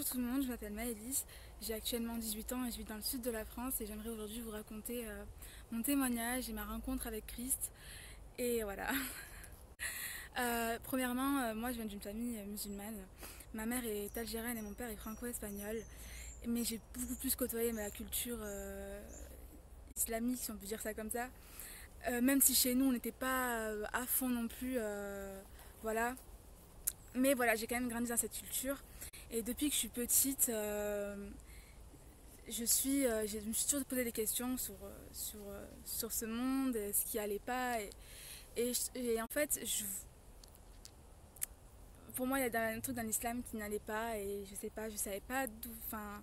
Bonjour tout le monde, je m'appelle Maëlys, j'ai actuellement 18 ans et je vis dans le sud de la France et j'aimerais aujourd'hui vous raconter mon témoignage et ma rencontre avec Christ. Et voilà. Premièrement, moi je viens d'une famille musulmane. Ma mère est algérienne et mon père est franco-espagnol. Mais j'ai beaucoup plus côtoyé ma culture islamique, si on peut dire ça comme ça. Même si chez nous on n'était pas à fond non plus. Voilà. Mais voilà, j'ai quand même grandi dans cette culture. Et depuis que je suis petite, je me suis toujours posé des questions sur ce monde, ce qui allait pas. Et en fait, pour moi, il y a un truc dans l'islam qui n'allait pas. Et je sais pas, je savais pas d'où. Enfin,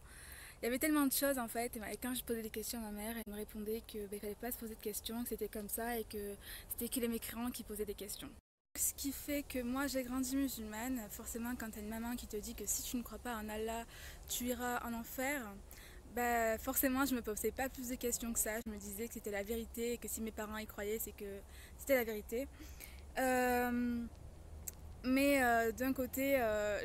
il y avait tellement de choses en fait. Et quand je posais des questions à ma mère, elle me répondait que il fallait pas se poser de questions, que c'était comme ça et que c'était que les mécréants qui posaient des questions. Ce qui fait que moi j'ai grandi musulmane, forcément quand t'as une maman qui te dit que si tu ne crois pas en Allah, tu iras en enfer, bah forcément je me posais pas plus de questions que ça. Je me disais que c'était la vérité et que si mes parents y croyaient, c'est que c'était la vérité. Euh, mais d'un côté,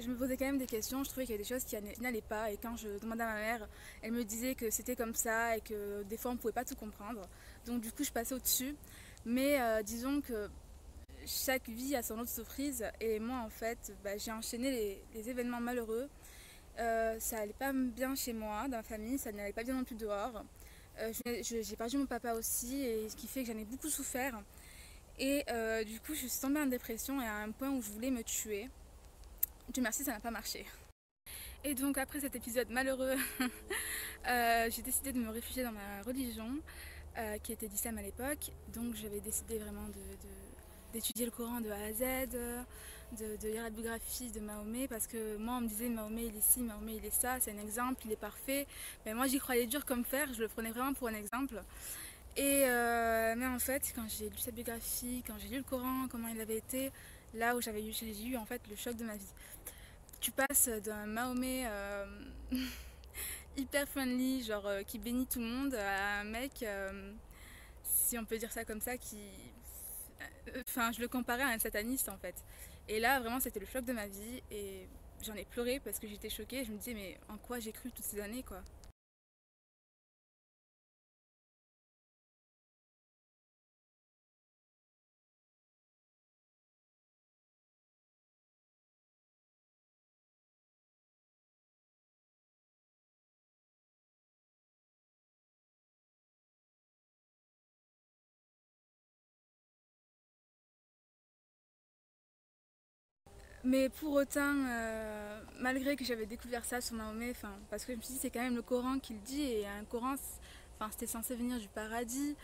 je me posais quand même des questions. Je trouvais qu'il y avait des choses qui n'allaient pas. Et quand je demandais à ma mère, elle me disait que c'était comme ça et que des fois on pouvait pas tout comprendre. Donc du coup je passais au-dessus. Mais disons que chaque vie a son autre surprise et moi en fait j'ai enchaîné les événements malheureux. Ça allait pas bien chez moi, dans ma famille, ça n'allait pas bien non plus dehors. J'ai perdu mon papa aussi et ce qui fait que j'en ai beaucoup souffert. Et du coup je suis tombée en dépression et à un point où je voulais me tuer. Dieu merci ça n'a pas marché. Et donc après cet épisode malheureux, j'ai décidé de me réfugier dans ma religion qui était l'islam à l'époque. Donc j'avais décidé vraiment d'étudier le Coran de A à Z, de lire la biographie de Mahomet, parce que moi on me disait Mahomet il est ci, Mahomet il est ça, c'est un exemple, il est parfait. Mais moi j'y croyais dur comme fer, je le prenais vraiment pour un exemple. Mais en fait, quand j'ai lu sa biographie, quand j'ai lu le Coran, comment il avait été, là où j'ai eu en fait le choc de ma vie. Tu passes d'un Mahomet hyper friendly, genre qui bénit tout le monde, à un mec, si on peut dire ça comme ça, enfin, je le comparais à un sataniste en fait. Et là, vraiment, c'était le choc de ma vie et j'en ai pleuré parce que j'étais choquée. Je me disais, mais en quoi j'ai cru toutes ces années, quoi. Mais pour autant, malgré que j'avais découvert ça sur Mahomet, parce que je me suis dit, c'est quand même le Coran qui le dit, et un Coran, c'était censé venir du paradis,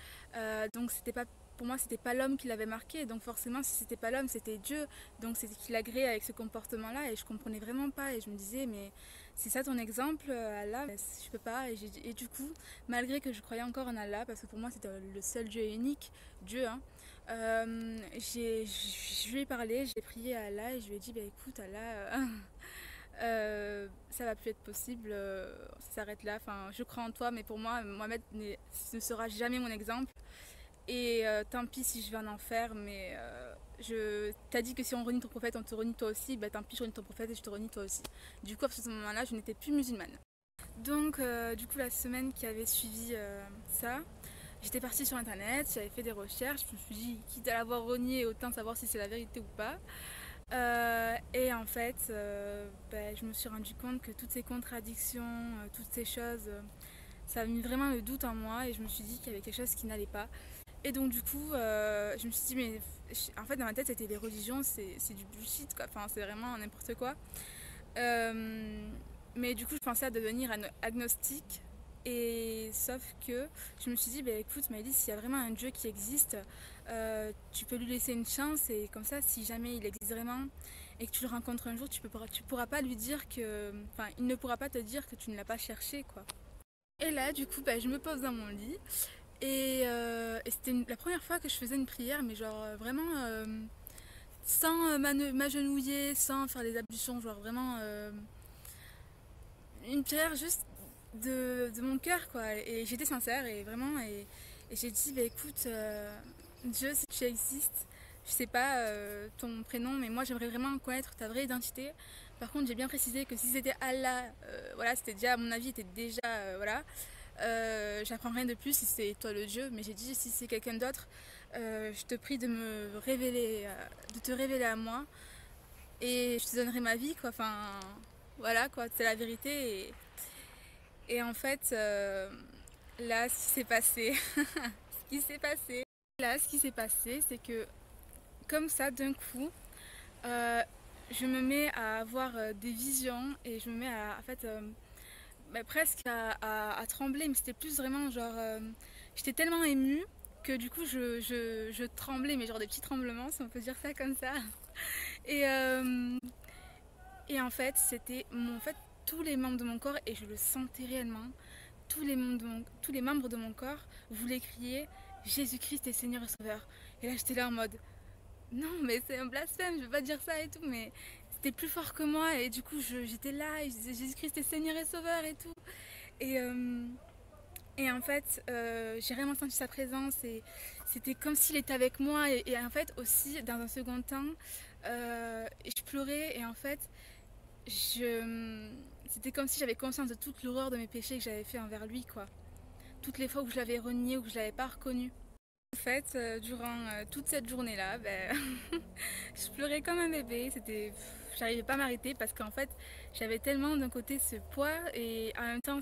donc c'était pas, pour moi, c'était pas l'homme qui l'avait marqué, donc forcément, si c'était pas l'homme, c'était Dieu, donc c'était qu'il agréait avec ce comportement-là, et je comprenais vraiment pas, et je me disais, mais c'est ça ton exemple, Allah, mais je peux pas, et du coup, malgré que je croyais encore en Allah, parce que pour moi, c'était le seul Dieu unique, Dieu, hein, je lui ai parlé, j'ai prié à Allah et je lui ai dit bah écoute Allah, ça va plus être possible, ça s'arrête là. Enfin, je crois en toi, mais pour moi, Mohamed ne sera jamais mon exemple. Et tant pis si je vais en enfer, mais t'as dit que si on renie ton prophète, on te renie toi aussi. Bah tant pis, je renie ton prophète et je te renie toi aussi. Du coup, à ce moment-là, je n'étais plus musulmane. Donc, du coup, la semaine qui avait suivi ça, j'étais partie sur internet, j'avais fait des recherches, je me suis dit, quitte à l'avoir renié, autant savoir si c'est la vérité ou pas. Et en fait, je me suis rendu compte que toutes ces contradictions, toutes ces choses, ça a mis vraiment le doute en moi et je me suis dit qu'il y avait quelque chose qui n'allait pas. Et donc du coup, je me suis dit, mais en fait dans ma tête c'était les religions, c'est du bullshit quoi, enfin c'est vraiment n'importe quoi. Euh, mais du coup, je pensais à devenir agnostique. Et sauf que je me suis dit, bah, écoute, Maëlys, s'il y a vraiment un Dieu qui existe, tu peux lui laisser une chance. Et comme ça, si jamais il existe vraiment et que tu le rencontres un jour, tu pourras pas lui dire que. Enfin, il ne pourra pas te dire que tu ne l'as pas cherché, quoi. Et là, du coup, je me pose dans mon lit. Et c'était la première fois que je faisais une prière, mais genre vraiment sans m'agenouiller, sans faire des ablutions, genre vraiment une prière juste de mon cœur quoi. Et j'étais sincère et vraiment et j'ai dit bah écoute Dieu si tu existes, je sais pas ton prénom mais moi j'aimerais vraiment connaître ta vraie identité Par contre, j'ai bien précisé que si c'était Allah, voilà, c'était déjà, à mon avis, était déjà, voilà. J'apprends rien de plus si c'est toi le Dieu, mais j'ai dit si c'est quelqu'un d'autre, je te prie de me révéler, de te révéler à moi, et je te donnerai ma vie, quoi. Enfin, voilà, quoi, c'est la vérité. Et en fait, là, ce qui s'est passé, ce qui s'est passé, c'est que comme ça, d'un coup, euh, je me mets à avoir des visions et je me mets à, en fait, bah, presque à trembler, mais c'était plus vraiment genre, j'étais tellement émue que du coup, je tremblais, mais genre des petits tremblements, si on peut dire ça comme ça. Et, euh, et en fait, en fait, tous les membres de mon corps, et je le sentais réellement, tous les membres de mon corps voulaient crier Jésus-Christ est Seigneur et Sauveur. Et là, j'étais là en mode non, mais c'est un blasphème, je veux pas dire ça et tout, mais c'était plus fort que moi. Et du coup, j'étais là et je disais Jésus-Christ est Seigneur et Sauveur et tout. Et, euh, et en fait, j'ai vraiment senti sa présence et c'était comme s'il était avec moi. Et en fait, aussi, dans un second temps, je pleurais et en fait, c'était comme si j'avais conscience de toute l'horreur de mes péchés que j'avais fait envers lui, quoi. Toutes les fois où je l'avais renié ou que je l'avais pas reconnu. En fait, durant toute cette journée-là, ben, je pleurais comme un bébé. J'arrivais pas à m'arrêter parce qu'en fait, j'avais tellement d'un côté ce poids et en même temps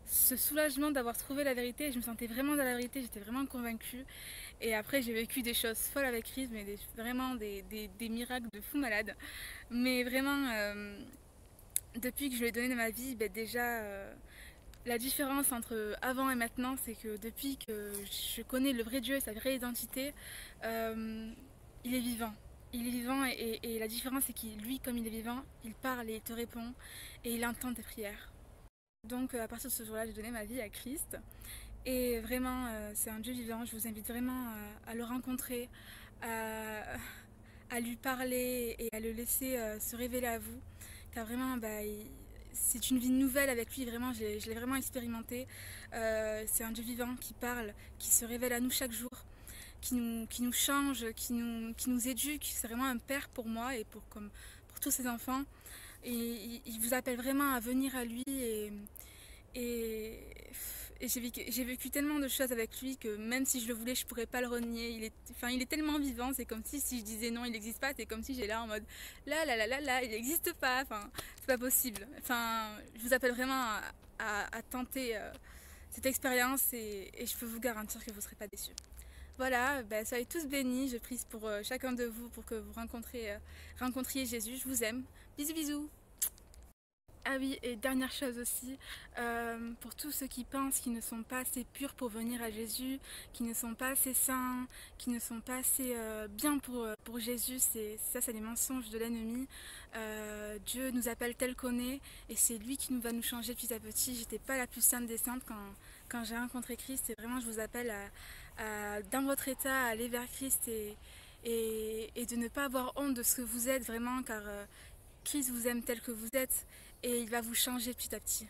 ce soulagement d'avoir trouvé la vérité. Je me sentais vraiment dans la vérité, j'étais vraiment convaincue. Et après, j'ai vécu des choses folles avec Chris, mais vraiment des miracles de fou malade. Mais vraiment, depuis que je lui ai donné ma vie, ben déjà, la différence entre avant et maintenant, c'est que depuis que je connais le vrai Dieu et sa vraie identité, euh, il est vivant. Il est vivant et la différence, c'est qu'il, lui, comme il est vivant, il parle et il te répond et il entend tes prières. Donc à partir de ce jour-là, j'ai donné ma vie à Christ. Et vraiment, c'est un Dieu vivant. Je vous invite vraiment à le rencontrer, à, à lui parler et à le laisser se révéler à vous. Car vraiment, bah, c'est une vie nouvelle avec lui. Vraiment, je l'ai vraiment expérimenté. C'est un Dieu vivant qui parle, qui se révèle à nous chaque jour, qui nous change, qui nous éduque. C'est vraiment un père pour moi et pour tous ses enfants. Et il vous appelle vraiment à venir à lui et, et j'ai vécu tellement de choses avec lui que même si je le voulais, je pourrais pas le renier. Il est tellement vivant, c'est comme si je disais non, il n'existe pas, c'est comme si j'étais là en mode là, il n'existe pas, enfin, c'est pas possible. Enfin, je vous appelle vraiment à tenter cette expérience et je peux vous garantir que vous ne serez pas déçus. Voilà, ben, soyez tous bénis, je prie pour chacun de vous pour que vous rencontriez Jésus. Je vous aime. Bisous, bisous. Ah oui, et dernière chose aussi, pour tous ceux qui pensent qu'ils ne sont pas assez purs pour venir à Jésus, qui ne sont pas assez saints, qui ne sont pas assez bien pour Jésus, c'est des mensonges de l'ennemi. Dieu nous appelle tel qu'on est et c'est lui qui nous va nous changer petit à petit. J'étais pas la plus sainte des saintes quand j'ai rencontré Christ et vraiment je vous appelle dans votre état, à aller vers Christ et de ne pas avoir honte de ce que vous êtes vraiment car Christ vous aime tel que vous êtes et il va vous changer petit à petit.